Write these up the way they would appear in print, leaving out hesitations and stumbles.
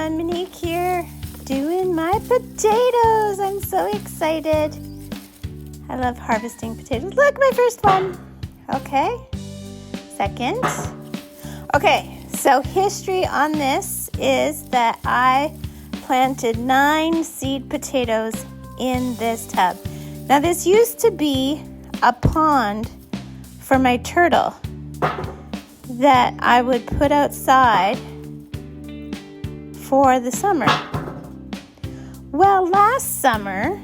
everyone, Monique here, doing my potatoes. I'm so excited. I love harvesting potatoes. Look, my first one. Okay, second. Okay, so history on this is that I planted 9 seed potatoes in this tub. Now this used to be a pond for my turtle that I would put outside for the summer. Well, last summer,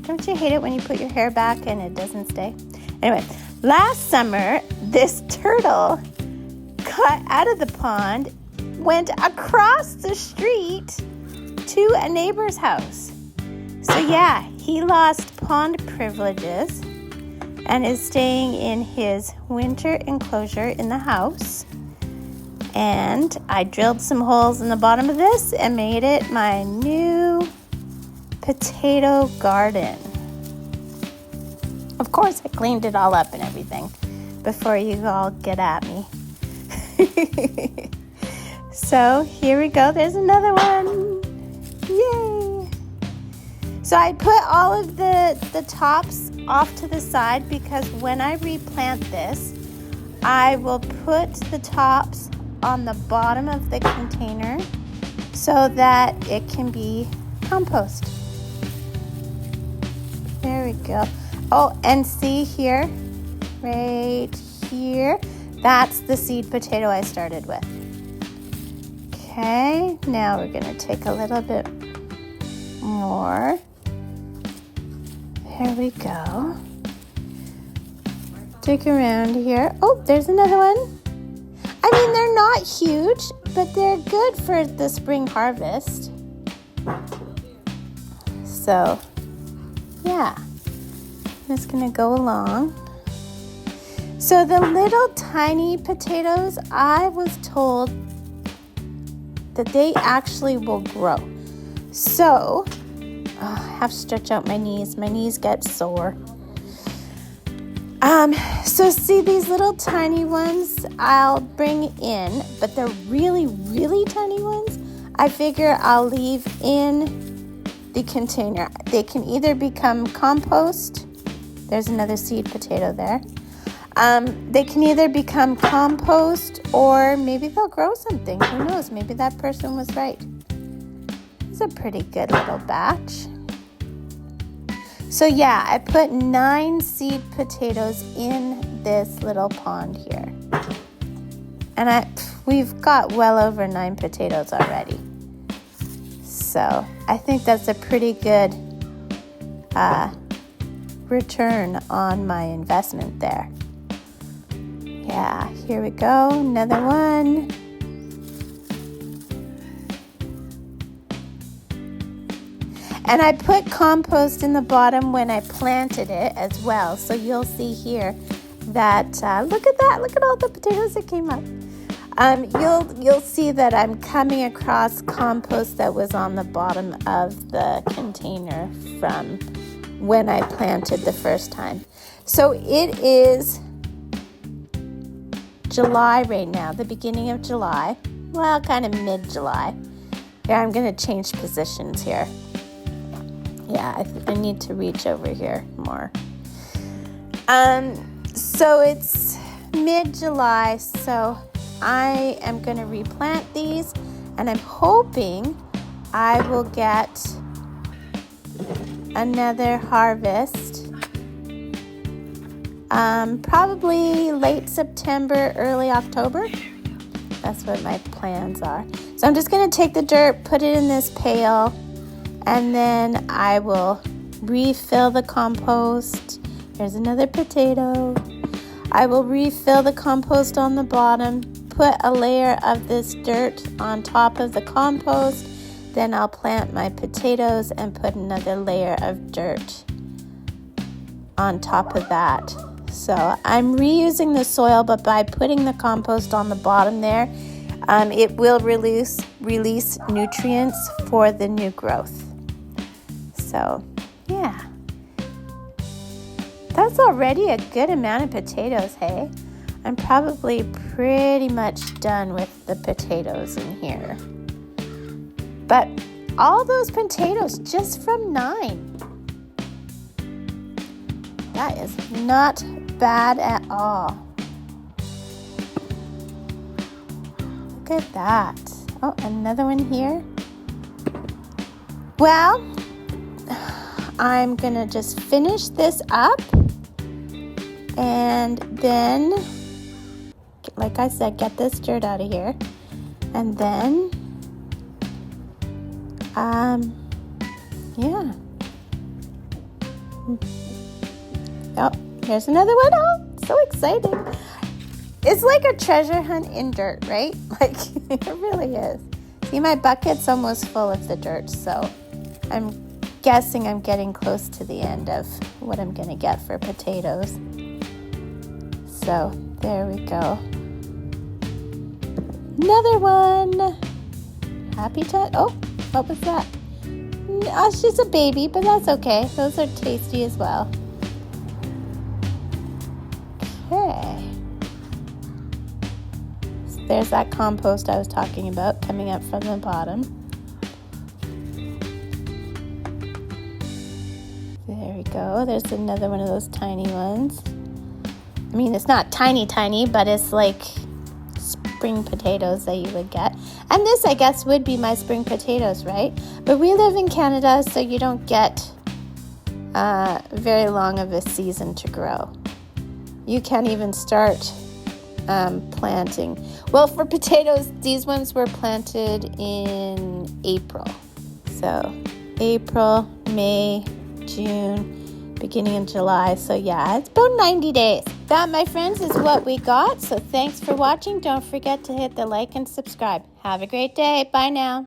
don't you hate it when you put your hair back and it doesn't stay? Anyway, last summer, this turtle got out of the pond, went across the street to a neighbor's house. So yeah, he lost pond privileges and is staying in his winter enclosure in the house. And I drilled some holes in the bottom of this and made it my new potato garden. Of course, I cleaned it all up and everything before you all get at me. So here we go. There's another one. Yay! So I put all of the tops off to the side because when I replant this, I will put the tops on the bottom of the container so that it can be compost. There we go. Oh, and see here, right here, that's the seed potato I started with. Okay, now we're gonna take a little bit more. There we go. Dig around here. Oh, there's another one. I mean, they're not huge, but they're good for the spring harvest. So, yeah, I'm just gonna go along. So the little tiny potatoes, I was told that they actually will grow. So, I have to stretch out my knees. My knees get sore. So see these little tiny ones I'll bring in, but the really, really tiny ones, I figure I'll leave in the container. They can either become compost. There's another seed potato there. They can either become compost or maybe they'll grow something. Who knows? Maybe that person was right. It's a pretty good little batch. So yeah, I put 9 seed potatoes in this little pond here. And we've got well over 9 potatoes already. So I think that's a pretty good return on my investment there. Yeah, here we go, another one. And I put compost in the bottom when I planted it as well. So you'll see here that, look at that, look at all the potatoes that came up. You'll see that I'm coming across compost that was on the bottom of the container from when I planted the first time. So it is July right now, the beginning of July. Well, kind of mid-July. Here, I'm going to change positions here. Yeah, I need to reach over here more. So it's mid-July, so I am going to replant these, and I'm hoping I will get another harvest. Probably late September, early October. That's what my plans are. So I'm just going to take the dirt, put it in this pail, and then I will refill the compost. There's another potato. I will refill the compost on the bottom, put a layer of this dirt on top of the compost, then I'll plant my potatoes and put another layer of dirt on top of that. So I'm reusing the soil, but by putting the compost on the bottom there, it will release nutrients for the new growth. So, yeah. That's already a good amount of potatoes, hey? I'm probably pretty much done with the potatoes in here. But all those potatoes just from 9. That is not bad at all. Look at that. Oh, another one here. Well, I'm gonna just finish this up, and then, like I said, get this dirt out of here, and then yeah. Oh, here's another one. Oh, so exciting. It's like a treasure hunt in dirt, right? Like, it really is. See, my bucket's almost full of the dirt, so I'm guessing I'm getting close to the end of what I'm going to get for potatoes. So, there we go. Another one. Happy to... Oh, what was that? Oh, she's a baby, but that's okay. Those are tasty as well. Okay. So there's that compost I was talking about coming up from the bottom. There we go. There's another one of those tiny ones. I mean, it's not tiny, but it's like spring potatoes that you would get. And this, I guess, would be my spring potatoes, right? But we live in Canada, so you don't get very long of a season to grow. You can't even start planting. Well, for potatoes, these ones were planted in April. So April, May, June, beginning of July. So yeah, it's about 90 days. That, my friends, is what we got. So thanks for watching. Don't forget to hit the like and subscribe. Have a great day. Bye now.